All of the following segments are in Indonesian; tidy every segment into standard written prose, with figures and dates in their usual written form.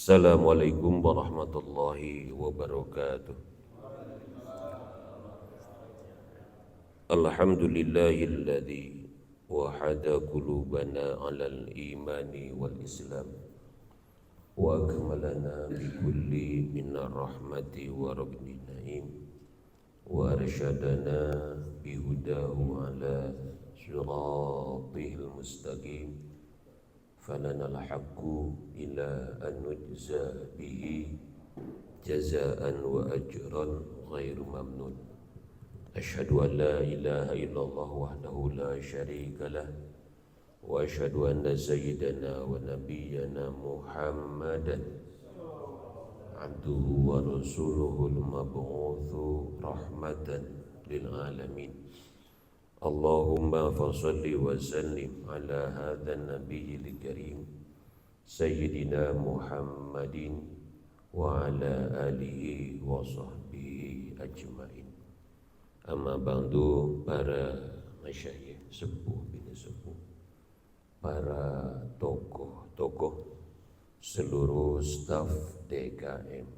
Assalamualaikum warahmatullahi wabarakatuh. Alhamdulillahilladzi wahada qulubana alal imani wal islam wa akmalana bikulli minar rahmati wa rabbil naim wa arsyadana bihudahu ala siratihil mustaqim falanal haqqu ila an nujza bihi jazaan wa ajran ghairu mamnun. Asyhadu an la ilaha illallah wahdahu la syarika lah wa asyhadu anna sayyidana wa nabiyyana Muhammadan abduhu wa rasuluhul mab'utsu rahmatan lil alamin. Allahumma fashalli wa sallim ala hadzal nabiyil karim sayyidina Muhammadin wa ala alihi wa sahbihi ajmain. Amma ba'du, para masyayikh sepuh bini sepuh, para tokoh-tokoh, seluruh staf DKM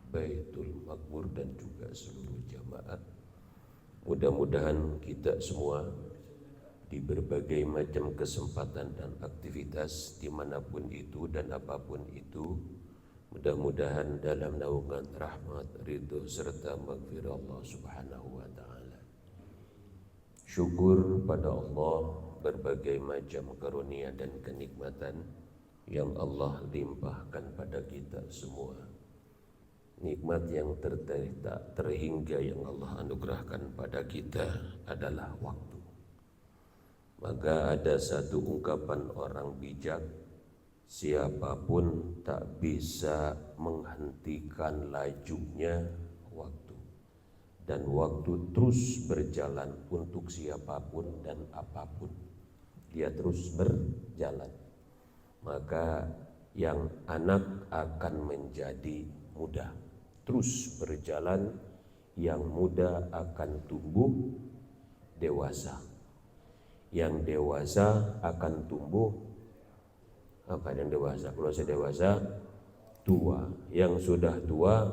Baitul Makmur dan juga seluruh jamaah. Mudah-mudahan kita semua di berbagai macam kesempatan dan aktivitas dimanapun itu dan apapun itu, mudah-mudahan dalam naungan rahmat, ridho serta maghfirah Allah Subhanahu wa ta'ala. Syukur pada Allah berbagai macam karunia dan kenikmatan yang Allah limpahkan pada kita semua. Nikmat yang tak terhingga yang Allah anugerahkan pada kita adalah waktu. Maka ada satu ungkapan orang bijak, siapapun tak bisa menghentikan lajunya waktu. Dan waktu terus berjalan untuk siapapun dan apapun. Dia terus berjalan. Maka yang anak akan menjadi muda. Terus berjalan, yang muda akan tumbuh dewasa. Yang dewasa akan tumbuh apa yang dewasa? Kalau saya dewasa, tua. Yang sudah tua,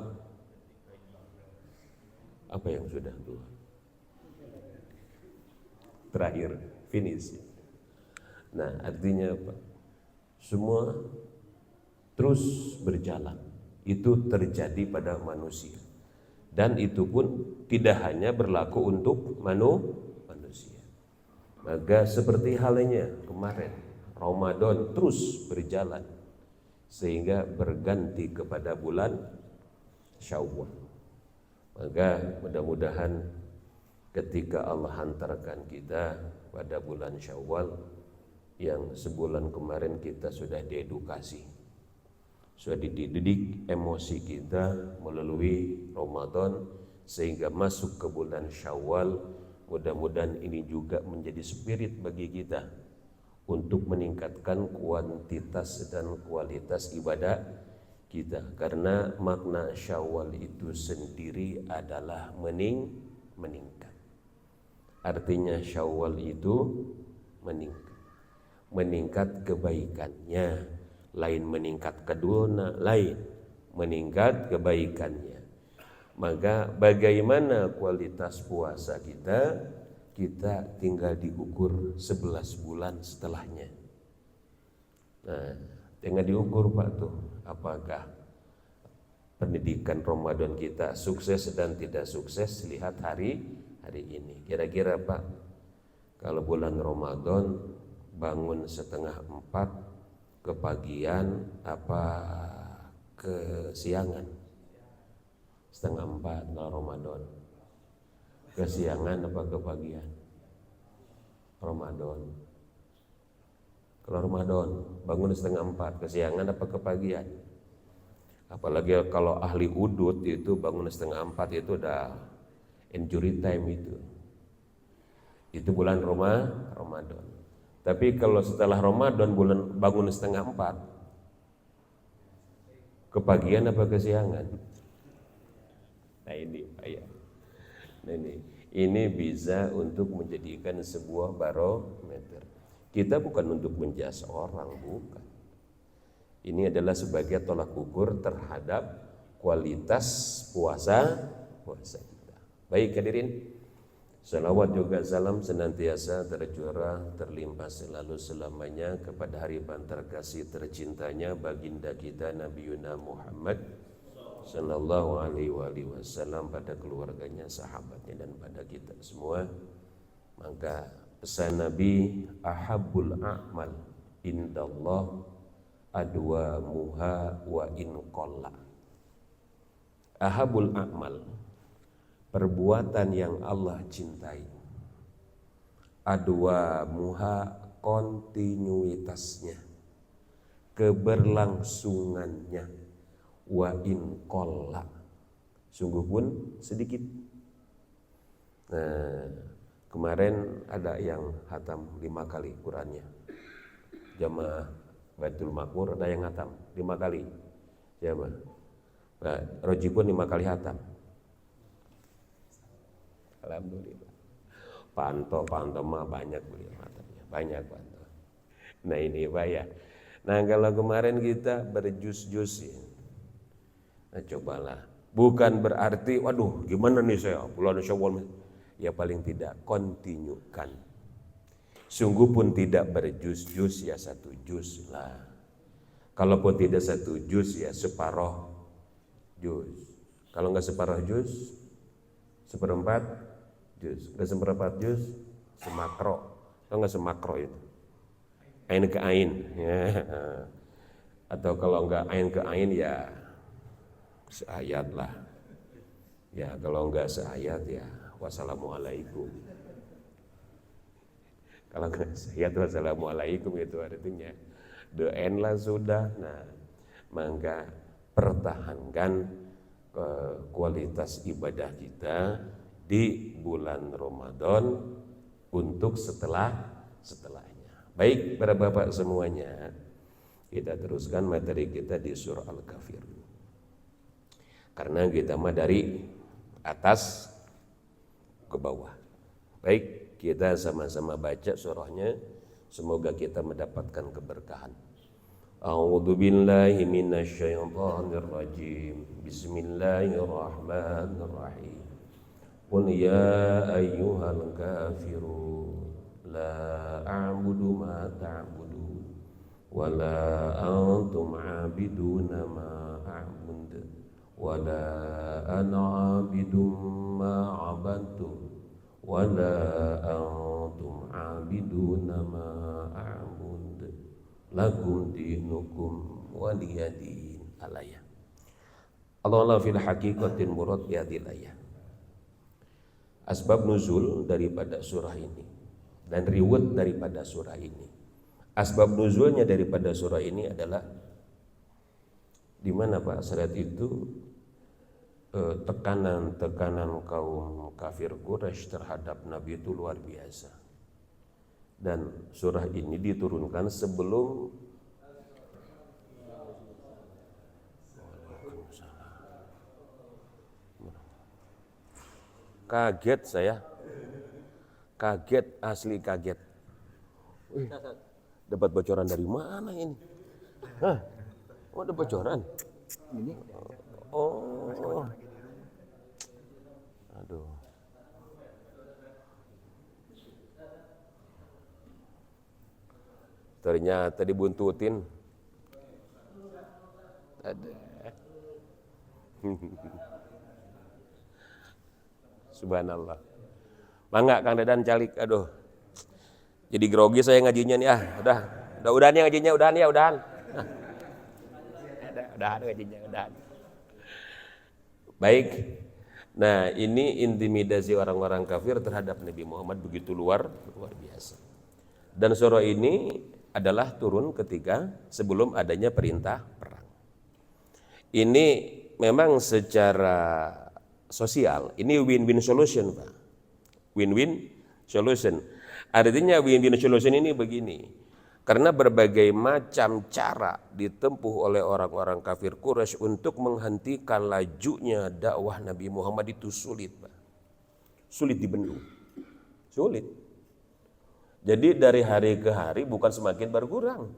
apa yang sudah tua? Terakhir, finish. Nah, artinya apa? Semua terus berjalan. Itu terjadi pada manusia. Dan itu pun tidak hanya berlaku untuk manusia. Maka seperti halnya kemarin, Ramadan terus berjalan sehingga berganti kepada bulan Syawal. Maka mudah-mudahan ketika Allah hantarkan kita pada bulan Syawal, yang sebulan kemarin kita sudah diedukasi, sudah dididik emosi kita melalui Ramadan sehingga masuk ke bulan Syawal. Mudah-mudahan ini juga menjadi spirit bagi kita untuk meningkatkan kuantitas dan kualitas ibadah kita, karena makna Syawal itu sendiri adalah meningkat. Artinya Syawal itu meningkat kebaikannya, lain meningkat keduna, lain meningkat kebaikannya. Maka bagaimana kualitas puasa kita? Kita tinggal diukur 11 bulan setelahnya. Nah, tinggal diukur Pak tuh, apakah pendidikan Ramadan kita sukses dan tidak sukses, lihat hari ini. Kira-kira Pak, kalau bulan Ramadan bangun 3:30 kepagian apa kesiangan? 3:30 kalau Ramadan. Kesiangan apa kepagian? Ramadan. Kalau Ramadan bangun 3:30 kesiangan apa kepagian? Apalagi kalau ahli udud itu bangun 3:30 itu udah injury time itu. Itu bulan Ramadan. Tapi kalau setelah Ramadan bangun 3:30 kepagian apa kesiangan? Nah ini Pak ya. Nah ini bisa untuk menjadikan sebuah barometer. Kita bukan untuk menjudge orang, bukan. Ini adalah sebagai tolak ukur terhadap kualitas puasa kita. Baik hadirin, salawat juga salam senantiasa tercurah terlimpah selalu selamanya kepada haripan terkasih tercintanya baginda kita Nabi Yuna Muhammad sallallahu alaihi wasallam, pada keluarganya, sahabatnya, dan pada kita semua. Maka pesan Nabi, ahabbul a'mal indallah adwamuha wa in qalla. Ahabul a'mal, perbuatan yang Allah cintai, adwamuha, kontinuitasnya, keberlangsungannya, wa in qalla, sungguh pun sedikit. Nah, kemarin ada yang hatam 5 kali Qurannya, jamaah Baitul Makmur ada yang hatam 5 kali, jamaah Roji pun 5 kali hatam. Alhamdulillah. Pak Anto mah banyak beliau hatamnya, banyak Pak Anto. Nah ini Pak ya. Nah kalau kemarin kita berjus-jus ya, nah cobalah. Bukan berarti waduh gimana nih saya bulan Syawal, ya paling tidak kontinukan. Sungguh pun tidak berjus-jus ya 1 jus lah. Kalaupun tidak 1 jus ya separuh jus. Kalau enggak separuh jus, 1/4 jus. Enggak 1/4 jus, semakro. Kalau enggak semakro itu, ain ke ain ya. Atau kalau enggak ain ke ain ya seayat lah. Ya kalau enggak seayat ya wassalamualaikum. Kalau enggak seayat wassalamualaikum itu artinya the end lah sudah. Nah maka pertahankan kualitas ibadah kita di bulan Ramadan untuk setelahnya. Baik para bapak semuanya, kita teruskan materi kita di surah Al-Kafir. Karena kita mah dari atas ke bawah. Baik, kita sama-sama baca surahnya, semoga kita mendapatkan keberkahan. A'udzu billahi minasyaitonir rajim. Bismillahirrahmanirrahim. Qul ya ayyuhal kafirun la a'budu ma ta'budun wa la antum 'abiduna ma a'budu wa la ana 'abidum ma 'abadtum wa la antum 'abiduna ma a'budu lakum dinukum waliyadin alaya. Allah fil haqiqatin murad yadilaya. Asbab nuzul daripada surah ini dan riwayat daripada surah ini. Asbab nuzulnya daripada surah ini adalah di mana Pak saat itu tekanan kaum kafir Quraisy terhadap Nabi itu luar biasa. Dan surah ini diturunkan sebelum kaget saya, asli kaget. Dapat bocoran dari mana ini? Hah? Oh, ada bocoran? Oh, aduh. Ternyata dibuntutin. Ada. Subhanallah. Mangga Kang Dedan calik, aduh. Jadi grogi saya ngajinya nih, udah nih ngajinya, udahan ya, udahan. Udahan ngajinya, udahan. Baik. Nah, ini intimidasi orang-orang kafir terhadap Nabi Muhammad begitu luar biasa. Dan surah ini adalah turun ketika sebelum adanya perintah perang. Ini memang secara sosial ini win-win solution Pak. Win-win solution. Artinya win-win solution ini begini. Karena berbagai macam cara ditempuh oleh orang-orang kafir Quraisy untuk menghentikan lajunya dakwah Nabi Muhammad itu sulit Pak. Sulit dibendung. Sulit. Jadi dari hari ke hari bukan semakin berkurang.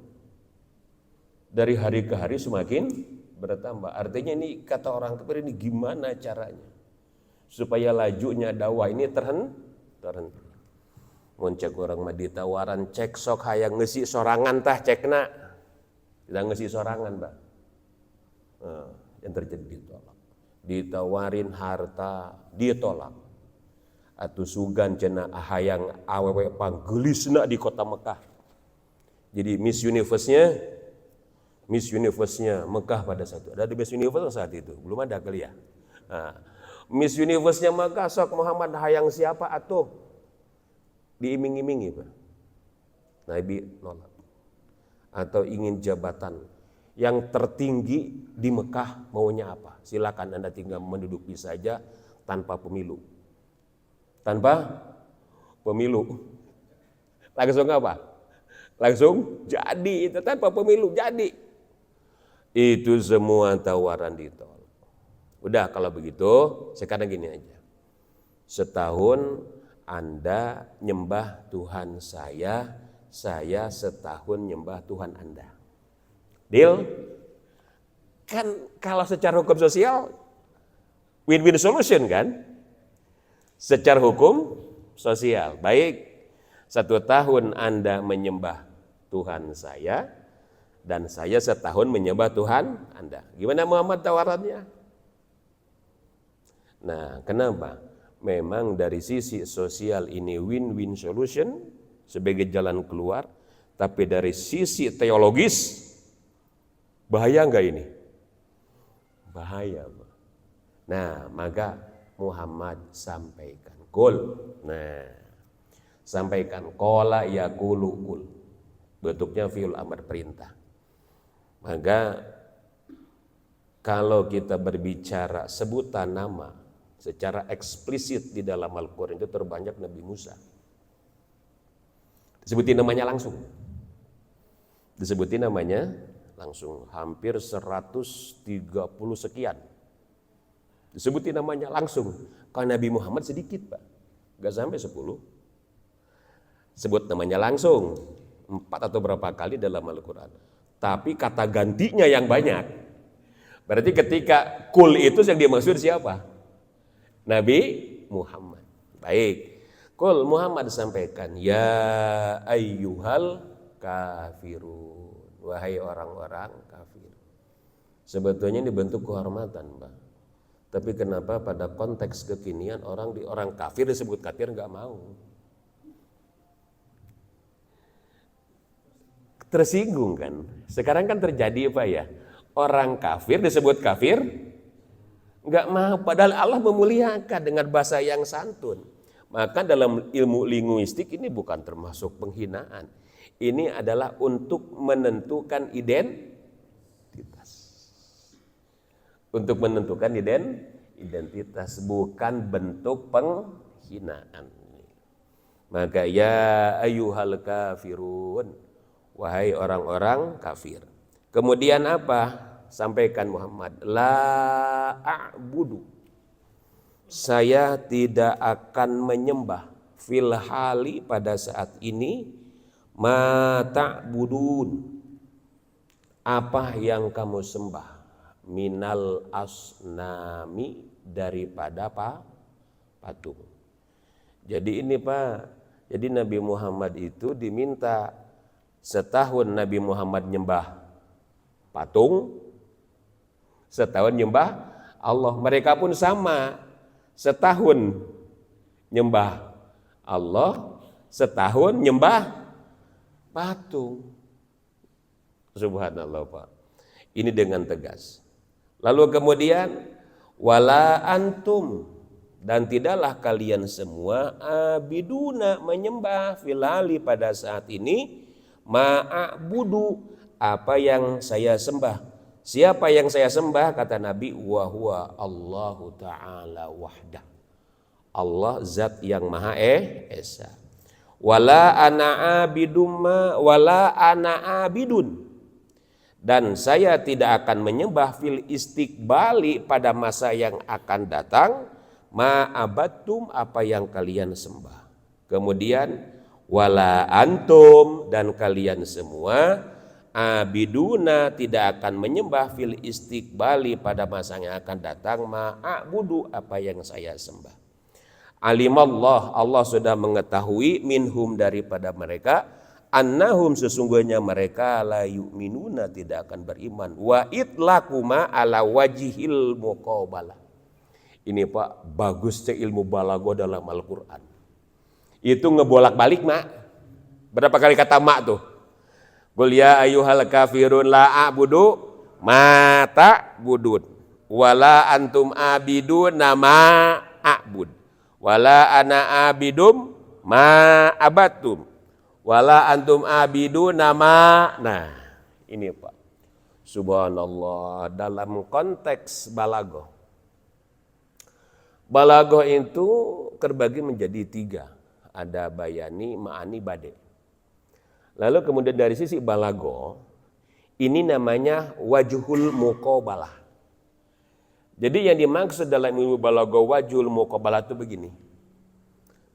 dari hari ke hari semakin bertambah. Artinya ini kata orang kafir, ini gimana caranya supaya lajunya dakwah ini terhenti. Mun cek orang mah ditawaran cek sok hayang ngeusi sorangan tah cekna. Kita ngeusi sorangan, Mbak. Yang terjadi ditolak. Ditawarin harta ditolak. Atuh sugan cenah hayang awewe panggelisna di kota Mekah. Jadi Miss Universe-nya Mekah pada saat itu. Ada di Miss Universe saat itu, belum ada kali ya. Nah, Miss Universe-nya Mekah sok Muhammad hayang siapa atuh? Diiming-imingi, Pak. Nabi nolak. Atau ingin jabatan yang tertinggi di Mekah, maunya apa? Silakan Anda tinggal menduduki saja tanpa pemilu. Tanpa pemilu. Langsung apa? Langsung jadi, itu tanpa pemilu jadi. Itu semua tawaran ditolak. Udah kalau begitu, sekarang gini aja. Setahun Anda nyembah Tuhan saya setahun nyembah Tuhan Anda. Deal? Kan kalau secara hukum sosial win-win solution kan? Secara hukum sosial. Baik, 1 tahun Anda menyembah Tuhan saya dan saya setahun menyembah Tuhan Anda. Gimana Muhammad tawarannya? Nah, kenapa? Memang dari sisi sosial ini win-win solution sebagai jalan keluar, tapi dari sisi teologis bahaya enggak ini? Bahaya. Nah, maka Muhammad sampaikan kul. Nah, sampaikan qala yaqulu kul. Bentuknya fi'il amr, perintah. Maka kalau kita berbicara sebutan nama secara eksplisit di dalam Al-Qur'an itu terbanyak Nabi Musa. Disebutin namanya langsung. Disebutin namanya langsung hampir 130 sekian. Disebutin namanya langsung. Kalau Nabi Muhammad sedikit, Pak. Gak sampai 10. Sebut namanya langsung 4 atau berapa kali dalam Al-Quran. Tapi kata gantinya yang banyak. Berarti ketika kul itu yang dimaksud siapa? Nabi Muhammad. Baik. Kul Muhammad sampaikan, ya ayyuhal kafirun. Wahai orang-orang kafir. Sebetulnya ini bentuk kehormatan, Pak. Tapi kenapa pada konteks kekinian orang kafir disebut kafir nggak mau? Tersinggung kan? Sekarang kan terjadi apa ya? Orang kafir disebut kafir nggak mau. Padahal Allah memuliakan dengan bahasa yang santun. Maka dalam ilmu linguistik ini bukan termasuk penghinaan. Ini adalah untuk menentukan identitas. Untuk menentukan identitas, bukan bentuk penghinaan. Maka ya ayyuhal kafirun, wahai orang-orang kafir. Kemudian apa? Sampaikan Muhammad, la a'budu, saya tidak akan menyembah fil hali pada saat ini ma ta'budun, apa yang kamu sembah, minal asnami, daripada patung. Jadi ini Pak, jadi Nabi Muhammad itu diminta setahun Nabi Muhammad nyembah patung, setahun nyembah Allah. Mereka pun sama, setahun nyembah Allah, setahun nyembah patung. Subhanallah Pak. Ini dengan tegas. Lalu kemudian wala antum, dan tidaklah kalian semua abiduna, menyembah filali pada saat ini ma'abudu, apa yang saya sembah. Siapa yang saya sembah? Kata Nabi, wa huwa Allahu ta'ala wahdah, Allah zat yang maha esa. Wala ana abidun, dan saya tidak akan menyembah fil istiqbali, pada masa yang akan datang, ma'abattum, apa yang kalian sembah. Kemudian wala antum, dan kalian semua abiduna tidak akan menyembah fil istiqbali pada masa yang akan datang ma'abudu apa yang saya sembah. Alimallah, Allah sudah mengetahui minhum daripada mereka, annahum sesungguhnya mereka la yu'minuna tidak akan beriman, wa itlaquma ala wajihil muqabalah. Ini Pak, bagusnya ilmu balaghah dalam Al-Qur'an. Itu ngebolak-balik mak. Berapa kali kata mak tuh? Qul ya ayyuhal kafirun la a'budu ma ta'budun wala antum abidun ma a'bud wala ana abidum ma abattum wala antum abidun ma. Nah, ini Pak. Subhanallah, dalam konteks balaghah. Balaghah itu terbagi menjadi 3. Ada bayani, ma'ani, bade. Lalu kemudian dari sisi balaghah, ini namanya wajhul muqabalah. Jadi yang dimaksud dalam ilmu balaghah wajhul muqabalah itu begini.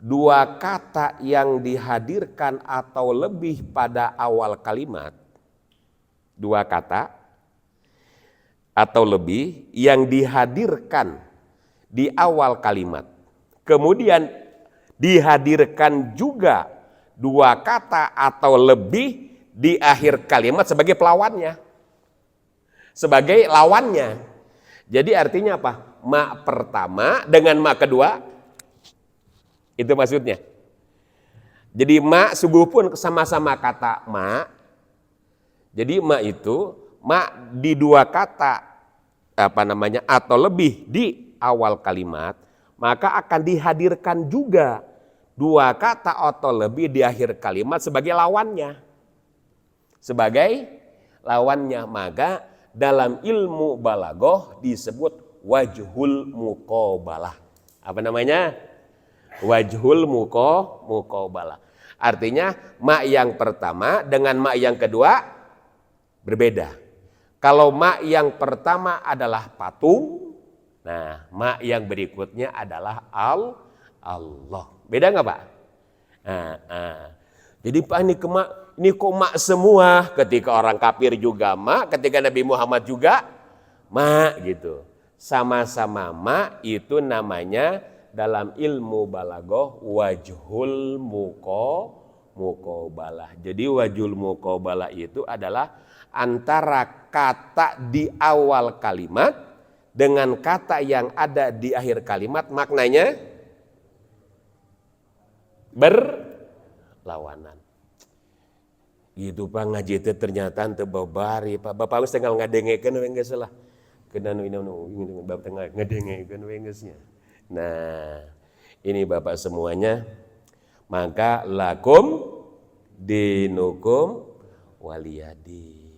2 kata yang dihadirkan atau lebih pada awal kalimat. 2 kata atau lebih yang dihadirkan di awal kalimat. Kemudian dihadirkan juga 2 kata atau lebih di akhir kalimat sebagai pelawannya, sebagai lawannya. Jadi artinya apa? Ma pertama dengan ma kedua, itu maksudnya. Jadi ma sungguh pun sama-sama kata ma. Jadi ma itu ma di 2 kata atau lebih di awal kalimat, maka akan dihadirkan juga 2 kata atau lebih di akhir kalimat sebagai lawannya. Sebagai lawannya, maka dalam ilmu balaghah disebut wajhul muqabalah. Apa namanya? Wajhul muqabalah. Artinya ma yang pertama dengan ma yang kedua berbeda. Kalau ma yang pertama adalah patung, nah ma yang berikutnya adalah Allah. Beda nggak Pak? Jadi Pak ini kok mak semua, ketika orang kafir juga mak, ketika Nabi Muhammad juga mak gitu. Sama-sama mak, itu namanya dalam ilmu balaghah wajhul muqabalah. Jadi wajhul muqabalah itu adalah antara kata di awal kalimat dengan kata yang ada di akhir kalimat, maknanya berlawanan. Gitu Pak, ngaji itu ternyata teu babari Pak. Bapak geus tinggal ngadengekeun we geus lah. Kena nu bapak tengah ngadengekeun we geusnya. Nah, ini Bapak semuanya, maka lakum dinukum waliyadin.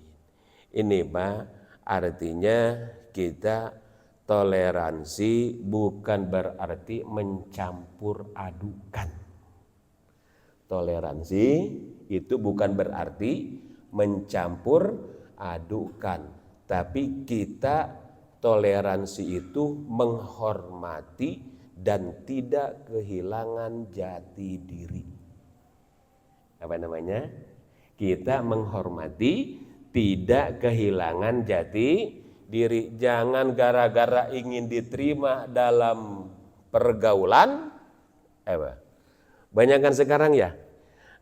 Ini Pak, artinya kita toleransi bukan berarti mencampur adukan. Toleransi itu bukan berarti mencampur adukan, tapi kita toleransi itu menghormati dan tidak kehilangan jati diri. Apa namanya? Kita menghormati, tidak kehilangan jati diri. Jangan gara-gara ingin diterima dalam pergaulan, banyak kan sekarang ya,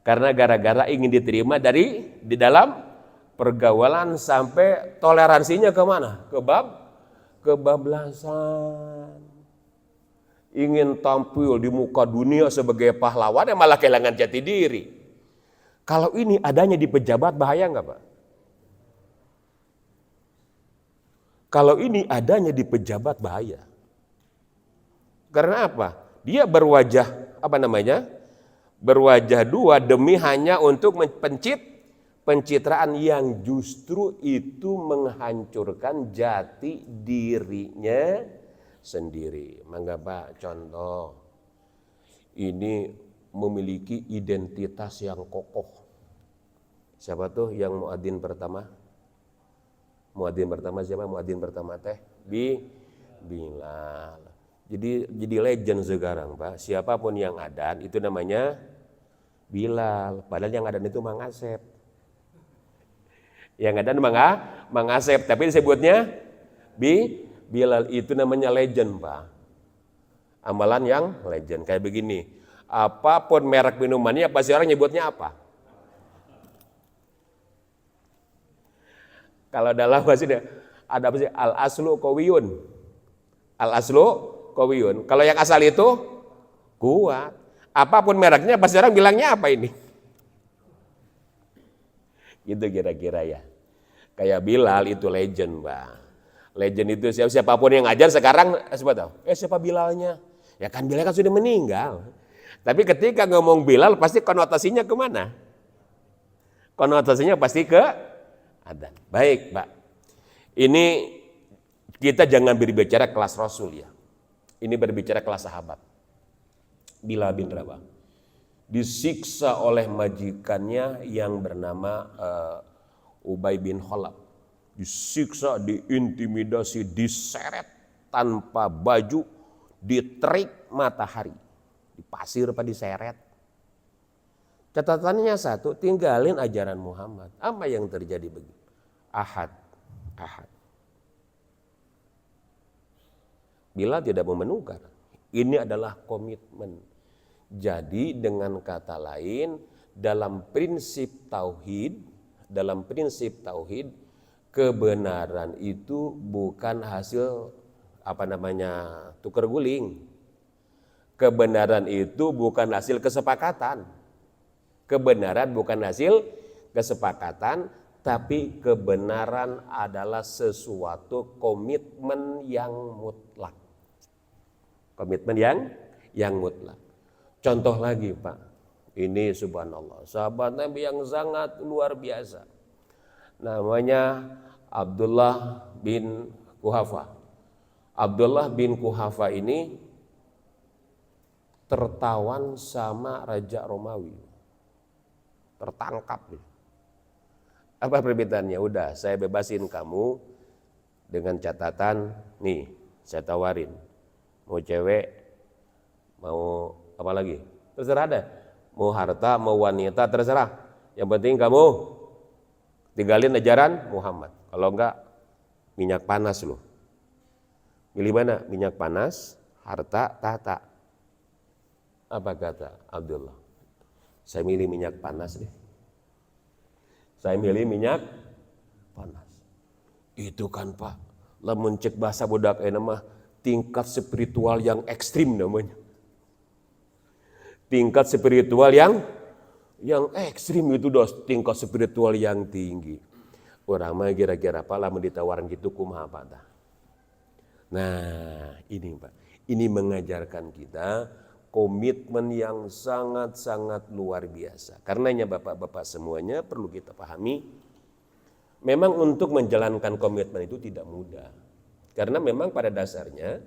karena gara-gara ingin diterima di dalam pergaulan sampai toleransinya kemana? Kebablasan. Ingin tampil di muka dunia sebagai pahlawan, malah kehilangan jati diri. Kalau ini adanya di pejabat, bahaya nggak Pak? Kalau ini adanya di pejabat, bahaya. Karena apa? Dia berwajah berwajah 2 demi hanya untuk pencitraan yang justru itu menghancurkan jati dirinya sendiri. Mangga Pak, contoh ini memiliki identitas yang kokoh. Siapa tuh yang muadzin pertama? Muadzin pertama siapa? Muadzin pertama teh Bilal. Jadi legend sekarang Pak. Siapapun yang adzan itu namanya Bilal. Padahal yang adzan itu Mang Asep. Yang ada Mang Asep, tapi disebutnya Bilal. Itu namanya legend, Pak. Amalan yang legend kayak begini. Apapun merek minumannya pasti orang nyebutnya apa? Kalau dalam bahasa ada apa sih? Al aslu qawiyun. Al aslu qawiyun. Kalau yang asal itu kuat. Apapun mereknya pasti orang bilangnya apa ini? Gitu kira-kira ya. Kayak Bilal itu legend, Pak. Legend itu siapapun yang ngajar sekarang siapa tahu? Siapa Bilalnya? Ya kan Bilal kan sudah meninggal. Tapi ketika ngomong Bilal pasti konotasinya kemana? Konotasinya pasti ke adzan. Baik, Pak. Ini kita jangan berbicara kelas Rasul ya. Ini berbicara kelas sahabat. Bilal bin Rabah disiksa oleh majikannya yang bernama Ubay bin Khalaf. Disiksa, diintimidasi, diseret tanpa baju, diterik matahari, dipasir apa diseret. Catatannya satu, tinggalin ajaran Muhammad. Apa yang terjadi begitu? Ahad. Bilal tidak memenungkan. Ini adalah komitmen. Jadi dengan kata lain, dalam prinsip tauhid, kebenaran itu bukan hasil tukar guling. Kebenaran itu bukan hasil kesepakatan. Kebenaran bukan hasil kesepakatan, tapi kebenaran adalah sesuatu komitmen yang mutlak. Komitmen yang mutlak. Contoh lagi, Pak. Ini subhanallah, sahabat Nabi yang sangat luar biasa. Namanya Abdullah bin Quhafa. Abdullah bin Quhafa ini tertawan sama Raja Romawi. Tertangkap. Apa permintaannya? Udah, saya bebasin kamu dengan catatan, nih, saya tawarin. Mau cewek, mau apa lagi? Terserah deh. Mau harta, mau wanita, terserah. Yang penting kamu tinggalin ajaran Muhammad. Kalau enggak, minyak panas loh. Milih mana? Minyak panas, harta, tahta. Apa kata Abdullah? Saya milih minyak panas deh. Saya milih minyak panas. Itu kan, Pak, lamun cek bahasa budak mah tingkat spiritual yang ekstrim namanya. Tingkat spiritual yang ekstrim itu dos, tingkat spiritual yang tinggi. Orang mah kira-kira apa lamun ditawaran gitu kumaha Pak tah. Nah, ini Pak. Ini mengajarkan kita komitmen yang sangat-sangat luar biasa. Karenanya Bapak-bapak semuanya perlu kita pahami, memang untuk menjalankan komitmen itu tidak mudah. Karena memang pada dasarnya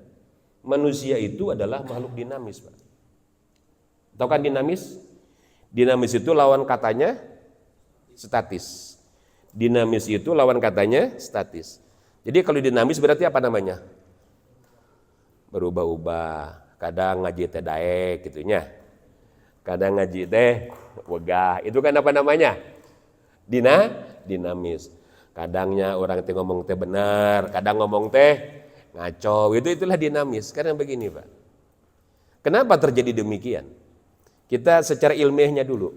manusia itu adalah makhluk dinamis, Pak. Tahu kan dinamis? Dinamis itu lawan katanya statis. Dinamis itu lawan katanya statis. Jadi kalau dinamis berarti apa namanya? Berubah-ubah. Kadang ngaji teh daek gitunya. Kadang ngaji teh wegah. Itu kan apa namanya? Dinamis. Kadangnya orang teh ngomong teh benar, kadang ngomong teh ngaco. Itulah dinamis. Karena begini, Pak. Kenapa terjadi demikian? Kita secara ilmiahnya dulu.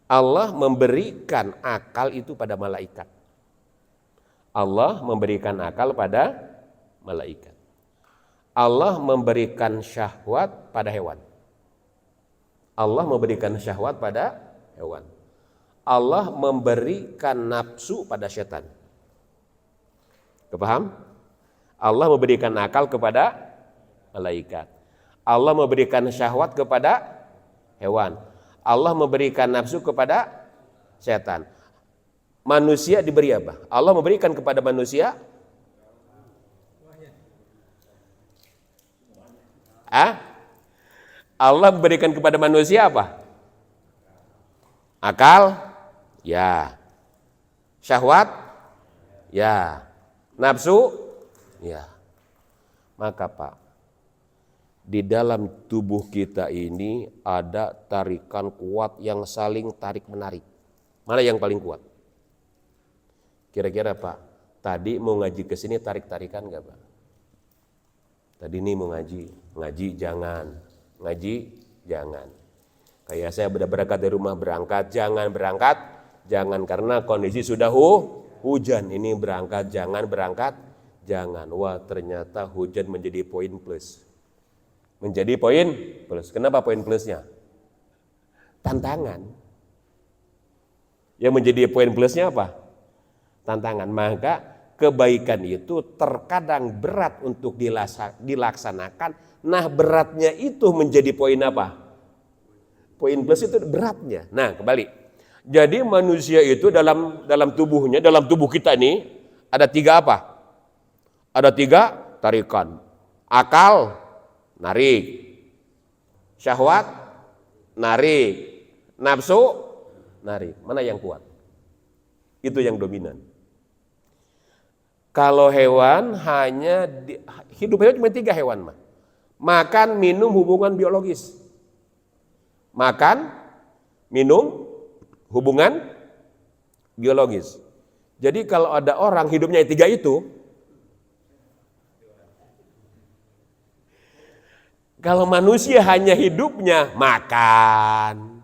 Allah memberikan akal itu pada malaikat. Allah memberikan akal pada malaikat. Allah memberikan syahwat pada hewan. Allah memberikan syahwat pada hewan. Allah memberikan nafsu pada setan. Kepaham? Allah memberikan akal kepada malaikat. Allah memberikan syahwat kepada hewan. Allah memberikan nafsu kepada setan. Manusia diberi apa? Allah memberikan kepada manusia Allah memberikan kepada manusia apa? Akal? Ya. Syahwat? Ya. Nafsu? Ya. Maka Pak, di dalam tubuh kita ini ada tarikan kuat yang saling tarik-menarik. Mana yang paling kuat? Kira-kira Pak, tadi mau ngaji ke sini tarik-tarikan nggak Pak? Tadi nih mau ngaji jangan, ngaji jangan. Kayak saya berangkat dari rumah berangkat jangan karena kondisi sudah hujan. Ini berangkat jangan. Wah ternyata hujan menjadi poin plus. Menjadi poin plus. Kenapa poin plusnya? Tantangan. Yang menjadi poin plusnya apa? Tantangan. Maka kebaikan itu terkadang berat untuk dilaksanakan. Nah beratnya itu menjadi poin apa? Poin plus itu beratnya. Nah kembali. Jadi manusia itu dalam tubuhnya, dalam tubuh kita ini ada 3 apa? Ada 3 tarikan. Akal, narik. Syahwat, narik. Nafsu, narik. Mana yang kuat? Itu yang dominan. Kalau hewan hidupnya cuma 3 hewan mah. Makan, minum, hubungan biologis. Makan, minum, hubungan biologis. Jadi kalau ada orang hidupnya 3 itu, kalau manusia hanya hidupnya makan,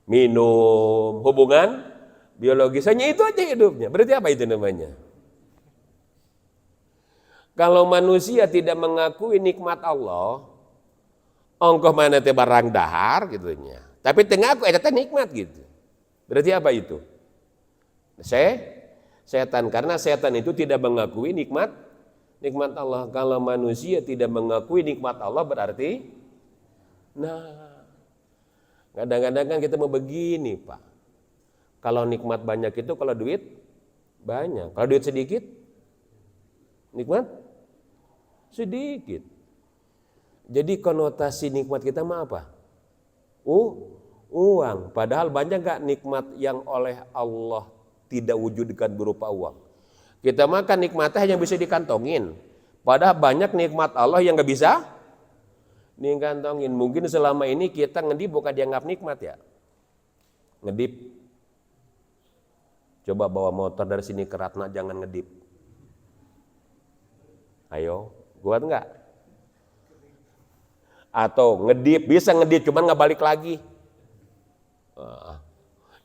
minum, hubungan biologis, hanya itu aja hidupnya. Berarti apa itu namanya? Kalau manusia tidak mengakui nikmat Allah, ongkoh mana teh barang dahar gitunya. Tapi tengah aku eta nikmat gitu. Berarti apa itu? Setan, karena setan itu tidak mengakui nikmat Allah. Kalau manusia tidak mengakui nikmat Allah berarti kadang-kadang kan kita mau begini, Pak. Kalau nikmat banyak itu kalau duit banyak. Kalau duit sedikit nikmat sedikit. Jadi konotasi nikmat kita mah apa? Uang. Padahal banyak gak nikmat yang oleh Allah tidak wujudkan berupa uang? Kita makan nikmatnya hanya bisa dikantongin. Padahal banyak nikmat Allah yang gak bisa dikantongin. Mungkin selama ini kita ngedip bukan dianggap nikmat ya. Ngedip. Coba bawa motor dari sini ke Ratna jangan ngedip. Ayo, kuat enggak? Atau ngedip, bisa ngedip cuman nggak balik lagi.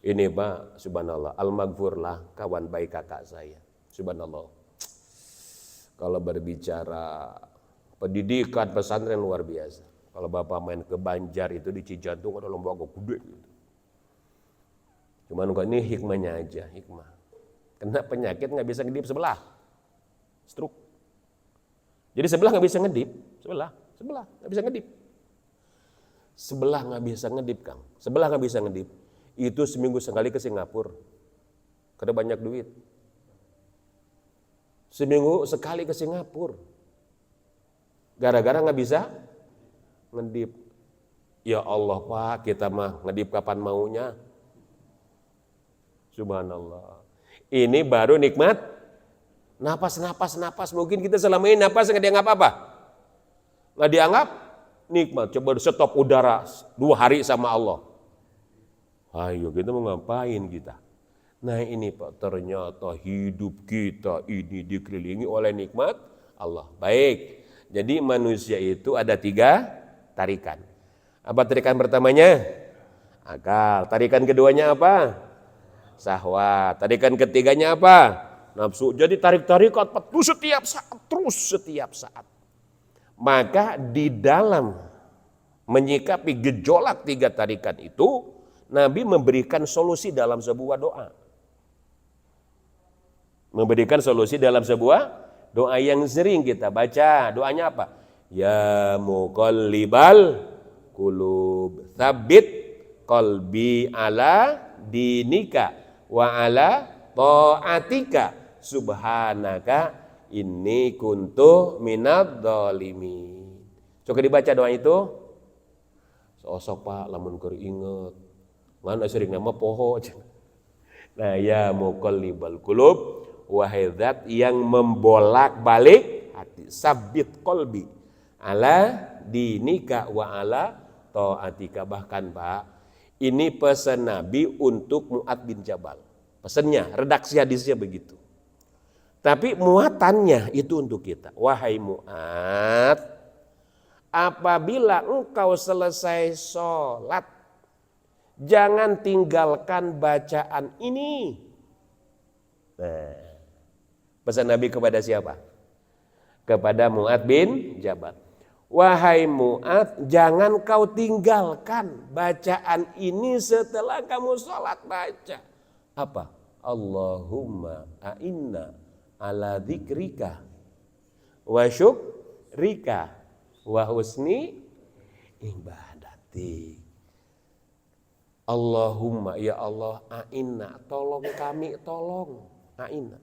Ini Pak, subhanallah, al-maghfur lah kawan baik kakak saya. Subhanallah. Kalau berbicara pendidikan pesantren luar biasa. Kalau Bapak main ke Banjar itu di Cijantung ada lembaga gede gitu. Cuman kok ini hikmahnya aja, hikmah. Kena penyakit nggak bisa ngedip sebelah. Stroke. Jadi sebelah nggak bisa ngedip, sebelah nggak bisa ngedip. Sebelah nggak bisa ngedip, Kang. Sebelah nggak bisa ngedip. Itu seminggu sekali ke Singapura. Karena banyak duit. Seminggu sekali ke Singapura. Gara-gara nggak bisa ngedip. Ya Allah Pak, kita mah ngedip kapan maunya. Subhanallah. Ini baru nikmat. Napas. Mungkin kita selama ini napas nggak dianggap apa? Nggak dianggap nikmat. Coba stop udara 2 hari sama Allah. Ayo kita mau ngapain kita? Nah ini Pak, ternyata hidup kita ini dikelilingi oleh nikmat Allah. Baik, jadi manusia itu ada 3 tarikan. Apa tarikan pertamanya? Akal. Tarikan keduanya apa? Syahwat. Tarikan ketiganya apa? Nafsu. Jadi tarik-tarikan terus setiap saat. Maka di dalam menyikapi gejolak 3 tarikan itu, Nabi memberikan solusi dalam sebuah doa. Memberikan solusi dalam sebuah doa yang sering kita baca. Doanya apa? Ya muqallibal qulub, tsabbit qalbi ala dinika wa ala ta'atika subhanaka inni kuntu minadz zalimin. Coba dibaca doa itu. Sosok Pak lamun keur inget. Mana sering nama poho. Nah, ya muqallibal qulub, wahai zat yang membolak-balik hati, sabit qalbi ala dinika wa ala ta'atika. Bahkan Pak, ini pesan Nabi untuk Mu'adz bin Jabal. Pesannya, redaksi hadisnya begitu. Tapi muatannya itu untuk kita. Wahai Mu'ad, apabila engkau selesai sholat, jangan tinggalkan bacaan ini. Nah, pesan Nabi kepada siapa? Kepada Mu'ad bin Jabal. Wahai Mu'ad, jangan kau tinggalkan bacaan ini setelah kamu sholat. Baca apa? Allahumma a'inna ala dzikrika wa syukrika wa husni ibadati. Allahumma, ya Allah, a'inna, tolong kami, tolong. A'inna,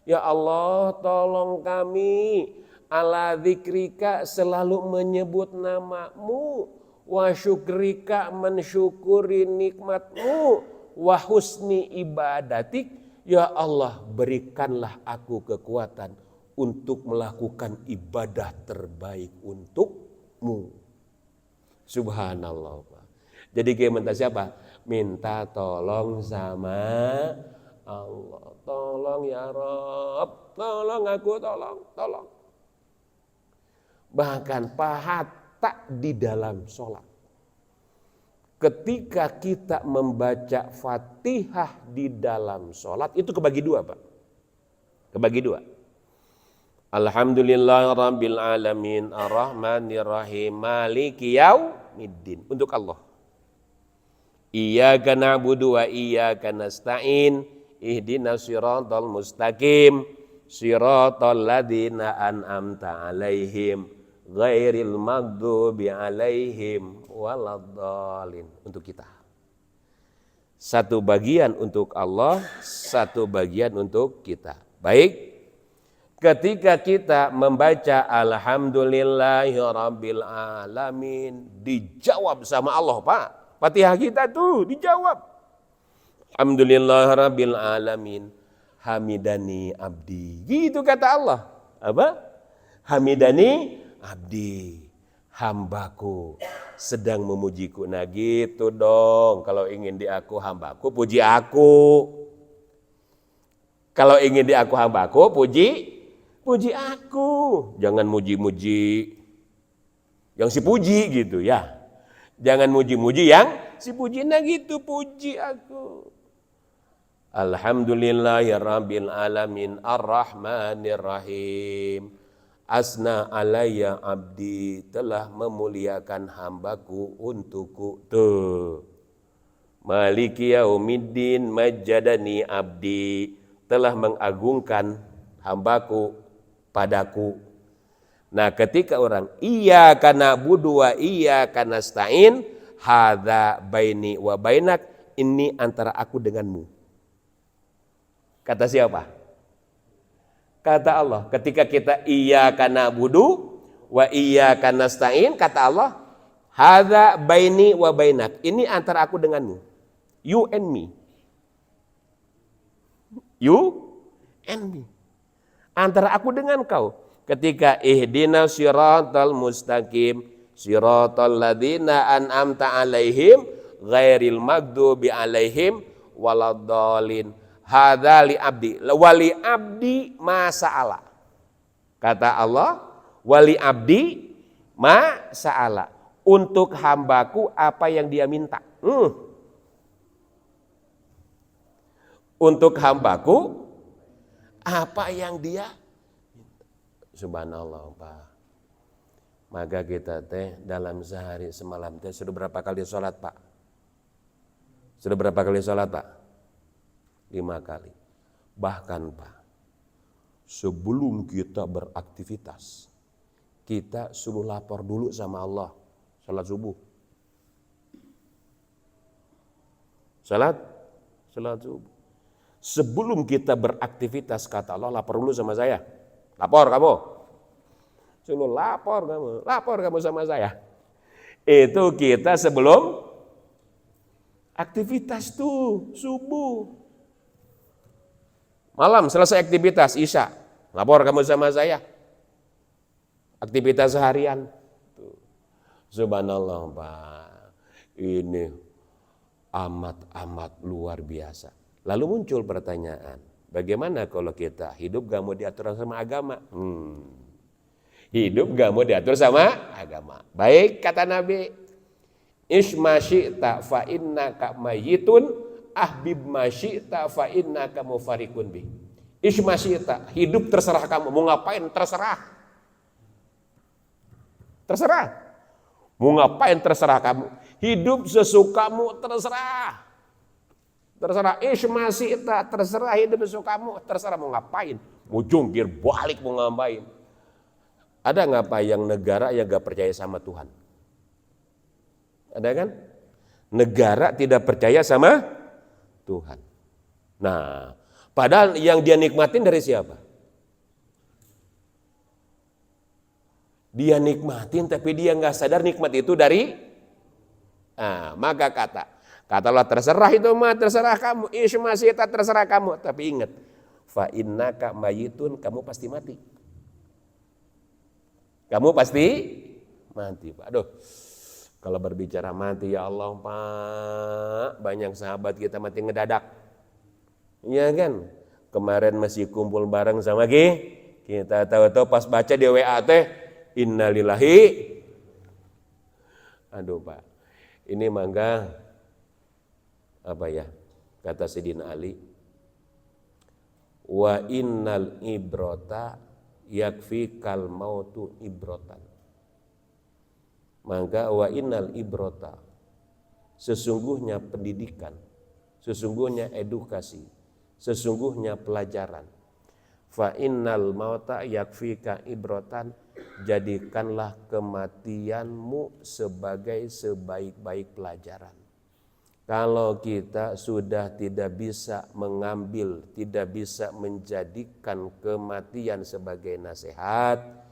ya Allah, tolong kami. Ala dzikrika, selalu menyebut namamu. Wa syukrika, mensyukuri nikmatmu. Wa husni ibadatik, ya Allah, berikanlah aku kekuatan untuk melakukan ibadah terbaik untukmu. Subhanallah, Pak. Jadi kita minta siapa? Minta tolong sama Allah. Tolong ya Rabb, tolong aku, tolong. Bahkan pahatta di dalam sholat. Ketika kita membaca Fatihah di dalam sholat, itu kebagi dua, Pak. Kebagi dua. Alhamdulillahirabbil alamin arrahmanirrahim maliki yaumiddin, untuk Allah. Iyyaka na'budu wa iyyaka nasta'in ihdinas siratal mustaqim siratal ladzina an'amta 'alaihim ghairil maghdubi 'alaihim waladdallin, untuk kita. Satu bagian untuk Allah, satu bagian untuk kita. Baik. Ketika kita membaca Alhamdulillahirabbil alamin, dijawab sama Allah, Pak. Fatihah kita tuh dijawab. Alhamdulillahirabbil alamin, hamidani abdi. Gitu kata Allah. Apa? Hamidani abdi, hambaku sedang memujiku. Nah gitu dong. Kalau ingin di aku hambaku, puji aku. Kalau ingin di aku hambaku, puji aku. Jangan muji-muji yang si puji gitu ya. Jangan muji-muji yang si puji. Nah gitu, puji aku. Alhamdulillahirabbil alamin arrahmanirrahim. Asna alayya abdi, telah memuliakan hambaku untukku. Tuh. Maliki yaumiddin majjadani abdi, telah mengagungkan hambaku padaku. Nah, ketika orang iyyaka na'budu wa iyyaka nasta'in, hadza baini wa bainak, ini antara aku denganmu. Kata siapa? Kata Allah. Ketika kita iyyaka na'budu wa iyyaka nasta'in, kata Allah, hadza baini wa bainak, ini antara aku denganmu. You and me. You and me. Antara aku dengan kau. Ketika ihdinas siratal mustaqim siratal ladzina an'amta 'alaihim ghairil maghdubi 'alaihim waladdallin. Hadza li abdi, wali abdi ma sa'ala. Kata Allah, wali abdi ma sa'ala, untuk hambaku apa yang dia minta. Untuk hambaku apa yang dia minta. Subhanallah, Pak. Maka kita teh dalam sehari semalam teh sudah berapa kali sholat, Pak? Sudah berapa kali sholat, Pak? 5 kali. Bahkan, Pak, sebelum kita beraktivitas, kita suruh lapor dulu sama Allah. Salat subuh. Salat subuh. Sebelum kita beraktivitas, kata Allah, lapor dulu sama saya. Lapor kamu. Suruh lapor kamu sama saya. Itu kita sebelum aktivitas tuh subuh. Malam selesai aktivitas Isya, lapor kamu sama saya. Aktivitas harian. Subhanallah, Pak. Ini amat luar biasa. Lalu muncul pertanyaan, Bagaimana kalau kita hidup gak mau diatur sama agama? Hidup gak mau diatur sama agama. Baik kata Nabi, Isma syi'ta fa innaka mayyitun, ahbib ma syi'ta fa innaka mufarikun bih. Isma syi'ta, hidup terserah kamu, mau ngapain terserah. Terserah. Mau ngapain terserah kamu. Hidup sesukamu terserah. Terserah isma syi'ta, terserah hidup sesukamu, terserah mau ngapain. Mau jungkir balik, mau ngapain. Ada nggak Pak yang negara yang gak percaya sama Tuhan? Ada kan? Negara tidak percaya sama Tuhan. Nah, padahal yang dia nikmatin dari siapa? Dia nikmatin tapi dia nggak sadar nikmat itu dari. Nah, maka kata Allah terserah itu mah terserah kamu, isma syi'ta terserah kamu, tapi ingat, fa innaka mayyitun, kamu pasti mati. Kamu pasti mati, Pak. Aduh. Kalau berbicara mati, ya Allah Pak, banyak sahabat kita mati ngedadak. Iya kan? Kemarin masih kumpul bareng sama kita tahu-tahu pas baca di WA teh, innalillahi. Aduh Pak, ini mangga apa ya? Kata Sayyidina Ali, wa innal ibrota yakfikal mautu ibrotan. Maka wa innal ibrota, sesungguhnya pendidikan, sesungguhnya edukasi, sesungguhnya pelajaran. Fa innal mauta yakfika ibrotan, jadikanlah kematianmu sebagai sebaik-baik pelajaran. Kalau kita sudah tidak bisa mengambil, tidak bisa menjadikan kematian sebagai nasihat,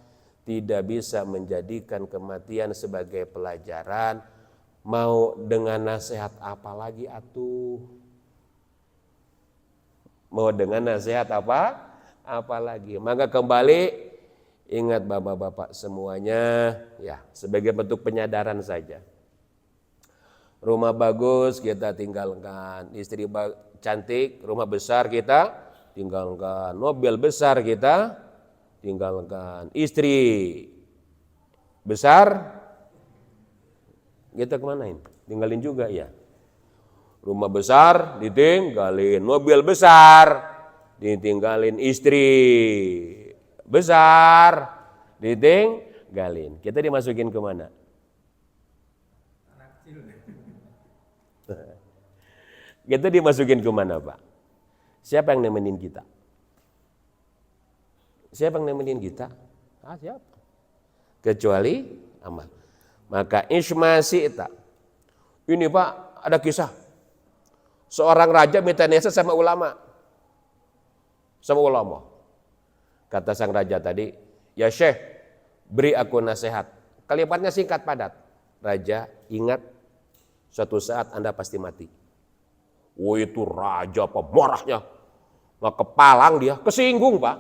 tidak bisa menjadikan kematian sebagai pelajaran, mau dengan nasihat apa lagi atuh? Mau dengan nasihat apa lagi? Maka kembali, ingat bapak-bapak semuanya, ya sebagai bentuk penyadaran saja. Rumah bagus kita tinggalkan, istri cantik, rumah besar kita tinggalkan, mobil besar kita tinggalkan, istri besar kita kemanain? Tinggalin juga ya. Rumah besar ditinggalin, mobil besar ditinggalin, istri besar ditinggalin. Kita dimasukin kemana? Kita dimasukin kemana Pak? Siapa yang nemenin kita? Siapa yang nemenin kita? Siapa? Kecuali amal. Maka isma syi'ta. Ini Pak, ada kisah. Seorang raja minta nasihat sama ulama. Kata sang raja tadi, ya Syekh, beri aku nasihat. Kalimatnya singkat padat. Raja, ingat, suatu saat Anda pasti mati. Itu raja apa marahnya. Nggak kepalang dia, kesinggung Pak.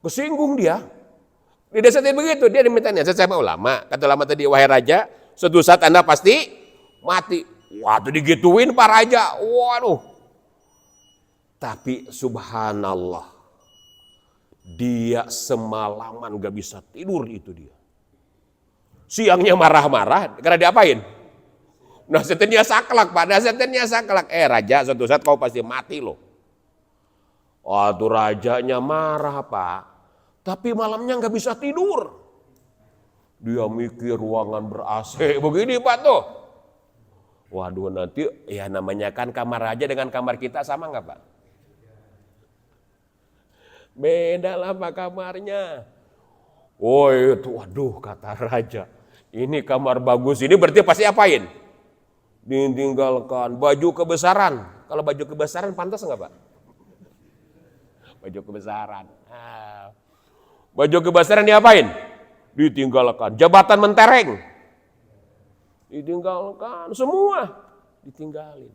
Kesinggung dia. Di desa itu begitu, dia diminta nasihat sama ulama. Kata ulama tadi, wahai raja, suatu saat Anda pasti mati. Waduh digituin Pak Raja. Waduh. Tapi subhanallah, dia semalaman gak bisa tidur itu dia. Siangnya marah-marah, karena diapain? Nasihatnya saklek Pak, nasihatnya saklek. Raja, suatu saat kau pasti mati loh. Waduh rajanya marah Pak, tapi malamnya gak bisa tidur. Dia mikir ruangan ber-AC begini Pak tuh. Waduh nanti ya namanya kan kamar raja dengan kamar kita sama gak Pak? Beda lah Pak kamarnya. Oh itu waduh kata raja. Ini kamar bagus ini berarti pasti apain? Ditinggalkan baju kebesaran. Kalau baju kebesaran pantas nggak Pak? Baju kebesaran. Baju kebesaran diapain? Ditinggalkan. Jabatan mentereng. Ditinggalkan. Semua ditinggalin.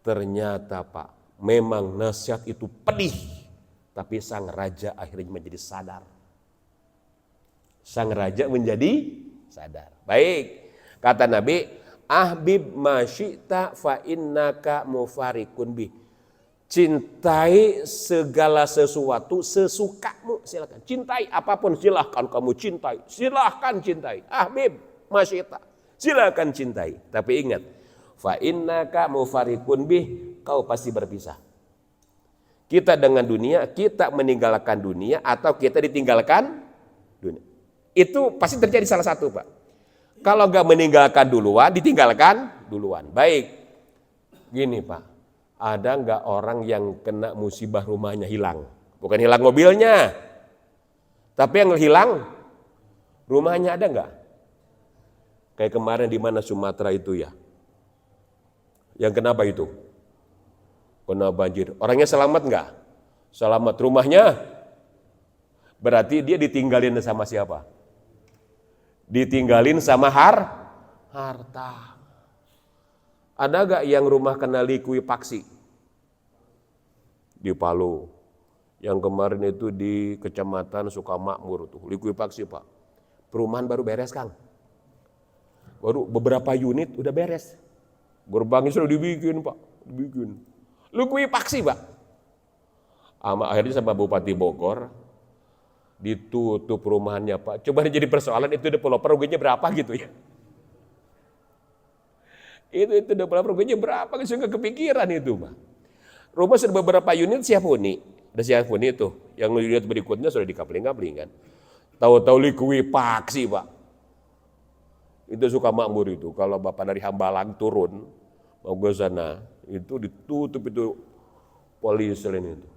Ternyata Pak, memang nasihat itu pedih. Tapi sang raja akhirnya menjadi sadar. Sang raja menjadi sadar. Baik, kata Nabi, ahbib ma syi'ta fa innaka mufarikun bih. Cintai segala sesuatu sesukamu, silakan. Cintai apapun, silahkan kamu cintai. Silahkan cintai. Habib, masyita. Silahkan cintai. Tapi ingat, fa innaka mufarikun bih, kau pasti berpisah. Kita dengan dunia, kita meninggalkan dunia atau kita ditinggalkan dunia. Itu pasti terjadi salah satu, Pak. Kalau gak meninggalkan duluan, ditinggalkan duluan. Baik. Gini, Pak. Ada nggak orang yang kena musibah rumahnya hilang? Bukan hilang mobilnya, tapi yang hilang rumahnya, ada nggak? Kayak kemarin di mana Sumatera itu ya, yang kenapa itu? Kena banjir. Orangnya selamat nggak? Selamat. Rumahnya berarti dia ditinggalin sama siapa? Ditinggalin sama harta. Ada gak yang rumah kena likuifaksi? Di Palu. Yang kemarin itu di Kecamatan Sukamakmur tuh, likuifaksi, Pak. Perumahan baru beres, Kang. Baru beberapa unit udah beres. Gerbangnya sudah dibikin, Pak. Dibikin. Likuifaksi, Pak. Akhirnya sama Bupati Bogor ditutup perumahannya, Pak. Coba jadi persoalan, itu developer ruginya berapa gitu ya. Itu developer ruginya berapa, saya nggak kepikiran itu, Pak. Rumah sudah beberapa unit siap huni. Udah siap huni itu. Yang unit berikutnya sudah dikapling-kapling kan. Tahu-tahu likuifaksi, Pak. Itu Sukamakmur itu. Kalau Bapak dari Hambalang turun mau ke sana, itu ditutup itu polisi lain itu.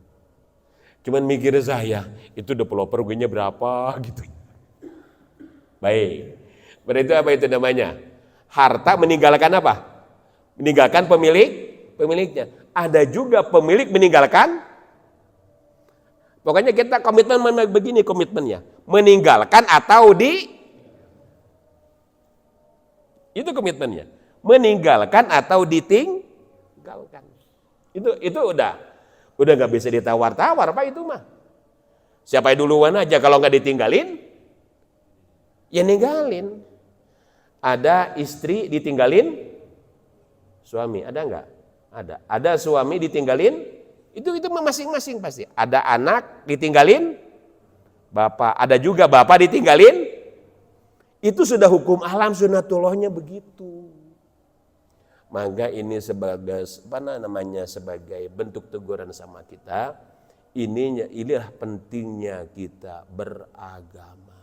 Cuman mikir saya, itu developer ruginya berapa gitu. Baik. Berarti apa itu namanya? Harta meninggalkan apa? Meninggalkan pemiliknya. Ada juga pemilik meninggalkan. Pokoknya kita komitmen begini komitmennya. Meninggalkan atau itu komitmennya. Meninggalkan atau ditinggalkan. Itu udah nggak bisa ditawar-tawar, Pak, itu mah. Siapa yang duluan aja, kalau nggak ditinggalin, ya ninggalin. Ada istri ditinggalin suami, ada enggak? Ada. Ada suami ditinggalin, itu masing-masing pasti. Ada anak ditinggalin bapak, ada juga bapak ditinggalin. Itu sudah hukum alam sunatullahnya begitu. Maka ini sebagai sebagai bentuk teguran sama kita. Inilah pentingnya kita beragama.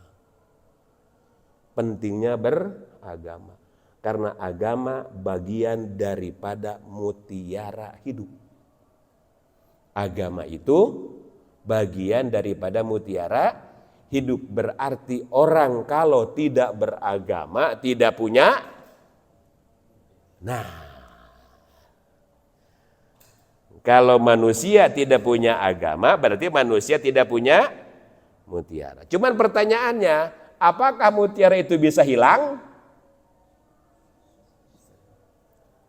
Pentingnya beragama. Karena agama bagian daripada mutiara hidup. Agama itu bagian daripada mutiara hidup. Berarti orang kalau tidak beragama tidak punya. Nah, kalau manusia tidak punya agama berarti manusia tidak punya mutiara. Cuman pertanyaannya, apakah mutiara itu bisa hilang?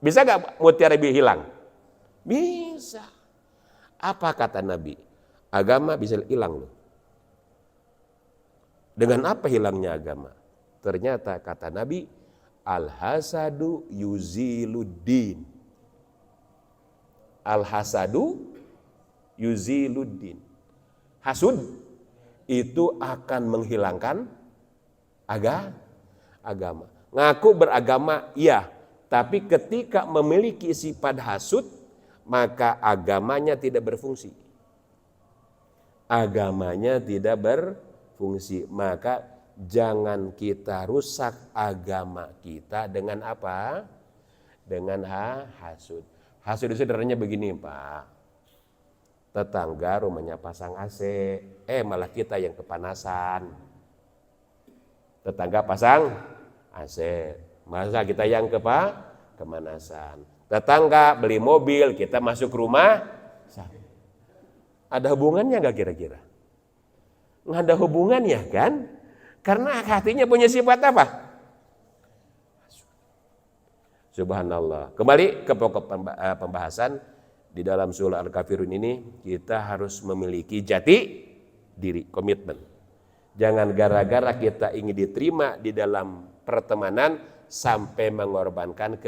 Bisa gak mutiara hilang? Bisa. Apa kata Nabi? Agama bisa hilang loh. Dengan apa hilangnya agama? Ternyata kata Nabi, al-hasadu yuziluddin. Al-hasadu yuziluddin. Hasud itu akan menghilangkan agama. Ngaku beragama, iya. Tapi ketika memiliki sifat hasud, maka agamanya tidak berfungsi. Agamanya tidak berfungsi. Maka jangan kita rusak agama kita dengan apa? Dengan hasud. Hasud itu sederhananya begini, Pak. Tetangga rumahnya pasang AC, malah kita yang kepanasan. Tetangga pasang AC, masa kita yang kemanasan. Tetangga beli mobil, kita masuk rumah. Ada hubungannya nggak kira-kira? Nggak ada hubungannya kan? Karena hatinya punya sifat apa? Subhanallah. Kembali ke pokok pembahasan di dalam surah Al-Kafirun ini, kita harus memiliki jati diri, komitmen. Jangan gara-gara kita ingin diterima di dalam pertemanan sampai mengorbankan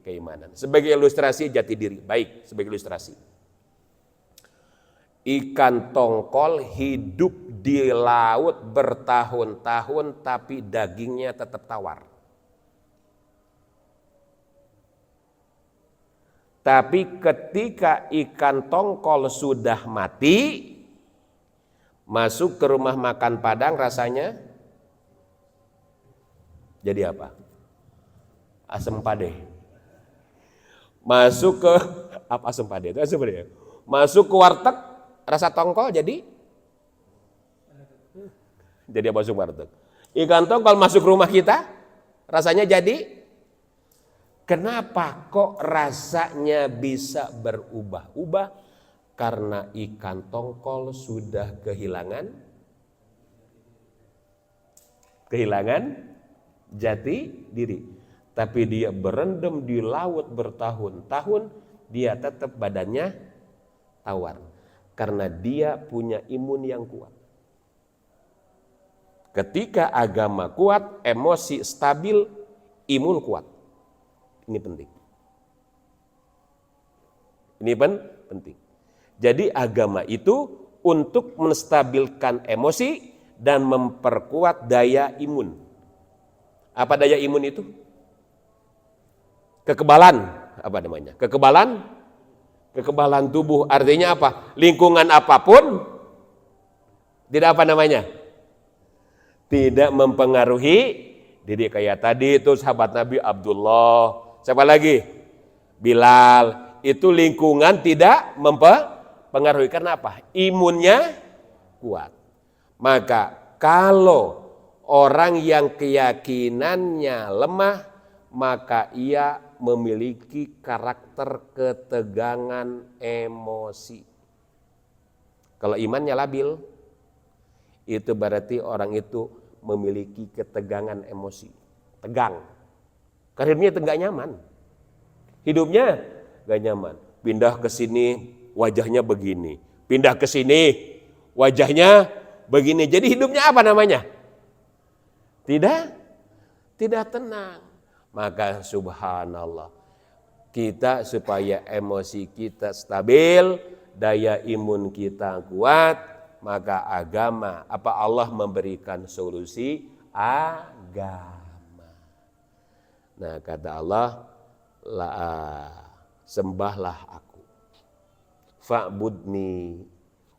keimanan. Sebagai ilustrasi jati diri, baik sebagai ilustrasi. Ikan tongkol hidup di laut bertahun-tahun tapi dagingnya tetap tawar. Tapi ketika ikan tongkol sudah mati, masuk ke rumah makan Padang rasanya jadi apa? Asam pade. Masuk ke apa asam pade? Itu asam pade. Masuk ke warteg rasa tongkol jadi apa masuk warteg? Ikan tongkol masuk rumah kita rasanya jadi. Kenapa kok rasanya bisa berubah-ubah? Karena ikan tongkol sudah kehilangan jati diri. Tapi dia berendam di laut bertahun-tahun, dia tetap badannya tawar. Karena dia punya imun yang kuat. Ketika agama kuat, emosi stabil, imun kuat. Ini penting. Ini penting. Jadi agama itu untuk menstabilkan emosi dan memperkuat daya imun. Apa daya imun itu? Kekebalan, apa namanya? Kekebalan tubuh artinya apa? Lingkungan apapun tidak apa namanya? Tidak mempengaruhi diri. Kayak tadi itu sahabat Nabi Abdullah. Siapa lagi? Bilal. Itu lingkungan tidak mempengaruhi. Karena apa? Imunnya kuat. Maka kalau orang yang keyakinannya lemah, maka ia memiliki karakter ketegangan emosi. Kalau imannya labil, itu berarti orang itu memiliki ketegangan emosi. Tegang. Karirnya itu gak nyaman. Hidupnya gak nyaman. Pindah ke sini wajahnya begini. Pindah ke sini wajahnya begini. Jadi hidupnya apa namanya? Tidak tenang. Maka subhanallah, kita supaya emosi kita stabil, daya imun kita kuat, maka agama, Allah memberikan solusi agama. Nah kata Allah, sembahlah aku, fa'budni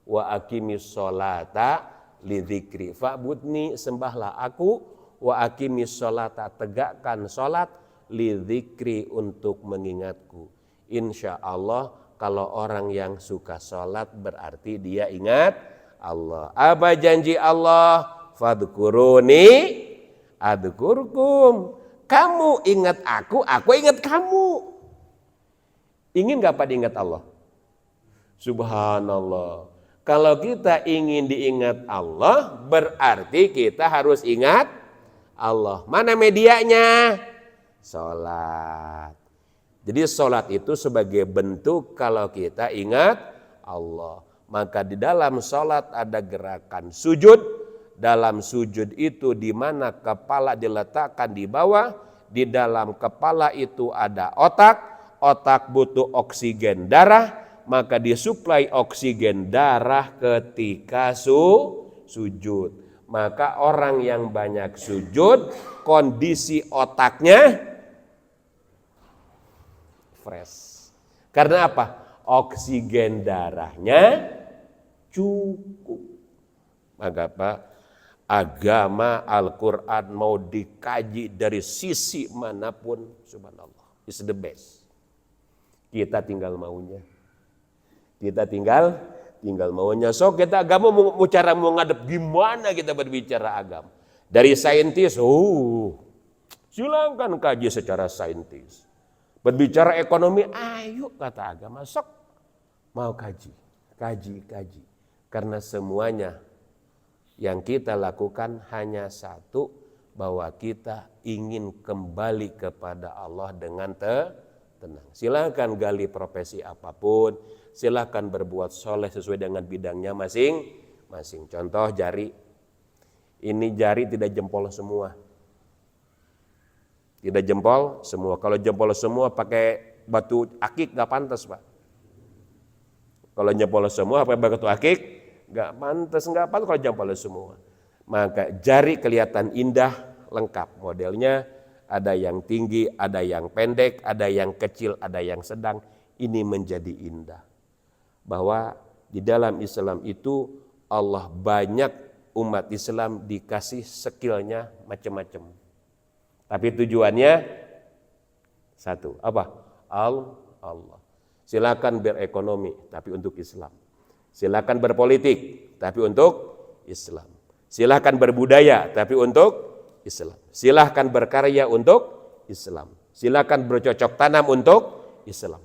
wa aqimis sholata lidzikri. Fa'budni, sembahlah aku, wa aqimis sholata, tegakkan sholat, lidzikri, untuk mengingatku. Insya Allah kalau orang yang suka sholat berarti dia ingat Allah. Apa janji Allah? Fadkuruni adkurkum. Kamu ingat aku ingat kamu. Ingin gak pada ingat Allah? Subhanallah. Kalau kita ingin diingat Allah, berarti kita harus ingat Allah. Mana medianya? Sholat. Jadi sholat itu sebagai bentuk kalau kita ingat Allah. Maka di dalam sholat ada gerakan sujud. Dalam sujud itu di mana kepala diletakkan di bawah, di dalam kepala itu ada otak butuh oksigen darah, maka disuplai oksigen darah ketika sujud. Maka orang yang banyak sujud, kondisi otaknya fresh. Karena apa? Oksigen darahnya cukup. Maka apa? Agama Al-Quran mau dikaji dari sisi manapun, subhanallah, is the best. Kita tinggal maunya. So kita agama mau cara mau ngadep gimana kita berbicara agama. Dari saintis, silakan kaji secara saintis. Berbicara ekonomi, ayo kata agama, sok mau kaji. Karena semuanya yang kita lakukan hanya satu, bahwa kita ingin kembali kepada Allah dengan tenang. Silakan gali profesi apapun, silakan berbuat soleh sesuai dengan bidangnya masing-masing. Contoh jari, ini jari tidak jempol semua. Tidak jempol semua. Kalau jempol semua pakai batu akik nggak pantas, Pak. Kalau jempol semua apa begitu akik? Enggak pantas, enggak pantas kalau jempol semua. Maka jari kelihatan indah, lengkap modelnya, ada yang tinggi, ada yang pendek, ada yang kecil, ada yang sedang. Ini menjadi indah. Bahwa di dalam Islam itu Allah banyak umat Islam dikasih skillnya macam-macam. Tapi tujuannya satu, apa? Allah. Silakan berekonomi, tapi untuk Islam. Silakan berpolitik, tapi untuk Islam. Silakan berbudaya, tapi untuk Islam. Silakan berkarya untuk Islam. Silakan bercocok tanam untuk Islam.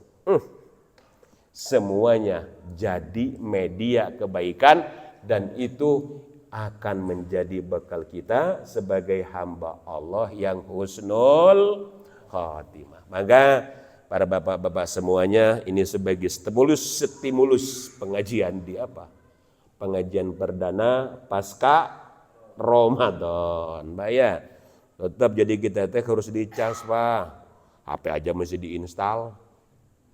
Semuanya jadi media kebaikan dan itu akan menjadi bekal kita sebagai hamba Allah yang husnul khatimah. Maka para bapak-bapak semuanya ini sebagai stimulus pengajian di apa? Pengajian perdana pasca Ramadan. Mbak ya, tetap jadi kita harus dicas Pak. HP aja mesti diinstal.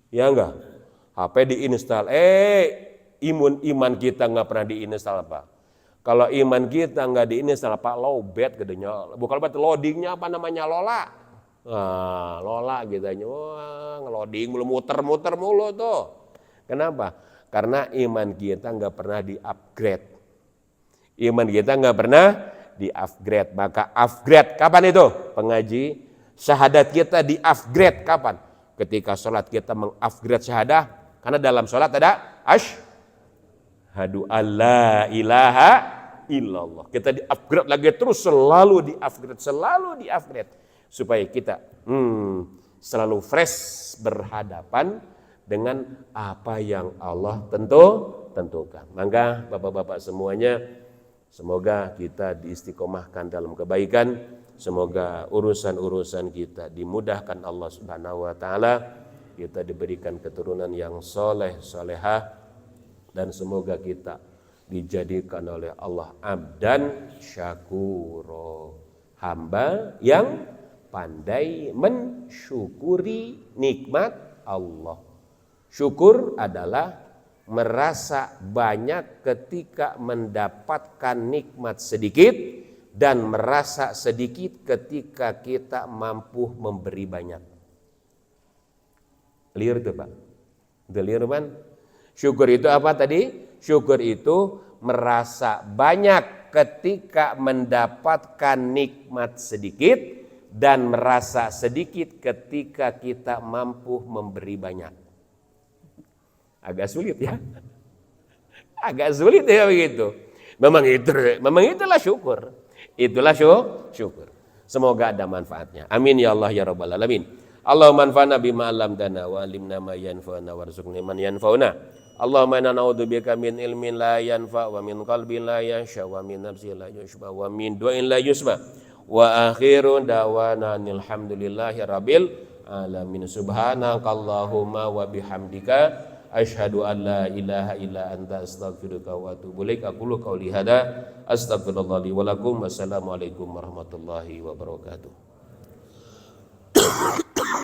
Ya enggak? HP diinstal, iman kita nggak pernah diinstal Pak. Kalau iman kita nggak diinstal Pak, lowbat gedenya, bukan berarti loadingnya apa namanya Lola. Nah, Lola gitu aja, wah ngeloding mulu muter mulu tuh. Kenapa? Karena iman kita nggak pernah di-upgrade. Iman kita nggak pernah di-upgrade. Maka upgrade kapan itu? Pengaji, syahadat kita di-upgrade kapan? Ketika sholat kita meng-upgrade syahadah. Karena dalam sholat ada asyhadu alla ilaha illallah. Kita di-upgrade lagi terus, selalu di-upgrade. Supaya kita selalu fresh berhadapan dengan apa yang Allah tentukan. Maka bapak-bapak semuanya, semoga kita diistiqomahkan dalam kebaikan. Semoga urusan-urusan kita dimudahkan Allah Subhanahu wa taala. Kita diberikan keturunan yang soleh, solehah, dan semoga kita dijadikan oleh Allah abdan syakuro, hamba yang pandai mensyukuri nikmat Allah. Syukur adalah merasa banyak ketika mendapatkan nikmat sedikit dan merasa sedikit ketika kita mampu memberi banyak. Clear itu Pak? Clear kan? Syukur itu apa tadi? Syukur itu merasa banyak ketika mendapatkan nikmat sedikit dan merasa sedikit ketika kita mampu memberi banyak. Agak sulit ya? Agak sulit ya begitu. Memang itulah syukur. Itulah syukur. Semoga ada manfaatnya. Amin ya Allah ya rabbal alamin. Allahumma anfa'na bima 'allamtana wa 'allimna ma yanfa'una warzuqna man yanfa'una. Allahumma inna na'udzubika min ilmin la yanfa' wa min qalbin la yakhsha wa min nafsin la yushba wa min du'ain la yusma. Wa akhiru da'wana alhamdulillahi rabbil alamin. Subhanakallahumma wa bihamdika asyhadu an la ilaha illa anta astaghfiruka wa atubu ilaik. Aqulu qouli hadza astaghfirullah li wa lakum. Wassalamualaikum warahmatullahi wabarakatuh.